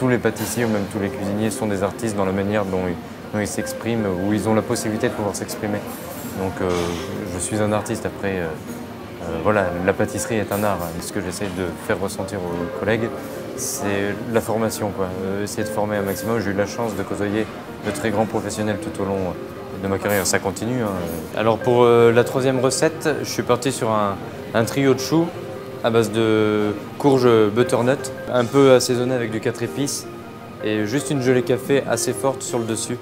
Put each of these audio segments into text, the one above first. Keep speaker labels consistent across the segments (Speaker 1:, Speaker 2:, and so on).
Speaker 1: tous les pâtissiers ou même tous les cuisiniers sont des artistes dans la manière dont ils s'expriment, où ils ont la possibilité de pouvoir s'exprimer. Donc je suis un artiste après. Voilà, la pâtisserie est un art. Ce que j'essaie de faire ressentir aux collègues, c'est la formation, quoi. Essayer de former un maximum. J'ai eu la chance de côtoyer de très grands professionnels tout au long de ma carrière. Ça continue, hein. Alors pour la troisième recette, je suis parti sur un trio de choux à base de courge butternut, un peu assaisonné avec du 4 épices et juste une gelée café assez forte sur le dessus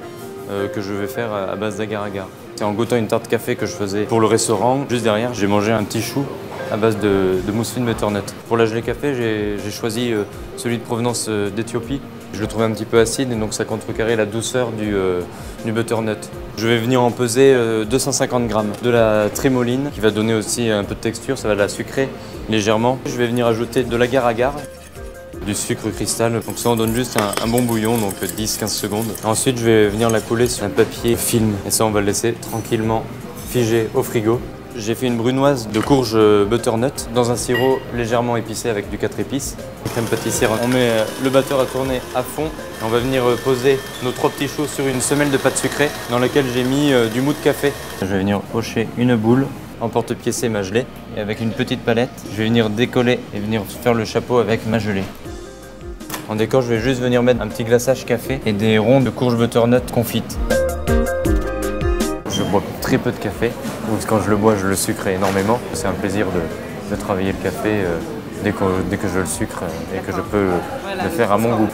Speaker 1: que je vais faire à base d'agar-agar. C'est en goûtant une tarte café que je faisais pour le restaurant. Juste derrière, j'ai mangé un petit chou à base de mousse fine butternut. Pour la gelée café, j'ai choisi celui de provenance d'Éthiopie. Je le trouvais un petit peu acide et donc ça contrecarrait la douceur du butternut. Je vais venir en peser 250 grammes. De la trémoline qui va donner aussi un peu de texture, ça va la sucrer légèrement. Je vais venir ajouter de l'agar-agar, du sucre cristal, donc ça on donne juste un bon bouillon, donc 10-15 secondes. Ensuite je vais venir la couler sur un papier film et ça on va le laisser tranquillement figer au frigo. J'ai fait une brunoise de courge butternut dans un sirop légèrement épicé avec du 4 épices. Crème pâtissière, on met le batteur à tourner à fond et on va venir poser nos 3 petits choux sur une semelle de pâte sucrée dans laquelle j'ai mis du mou de café. Je vais venir pocher une boule en porte-piécé ma gelée et avec une petite palette, je vais venir décoller et venir faire le chapeau avec ma gelée. En décor, je vais juste venir mettre un petit glaçage café et des ronds de courge butternut confite. Je bois très peu de café, ou quand je le bois, je le sucre énormément. C'est un plaisir de travailler le café dès que je le sucre et que je peux le faire à mon goût.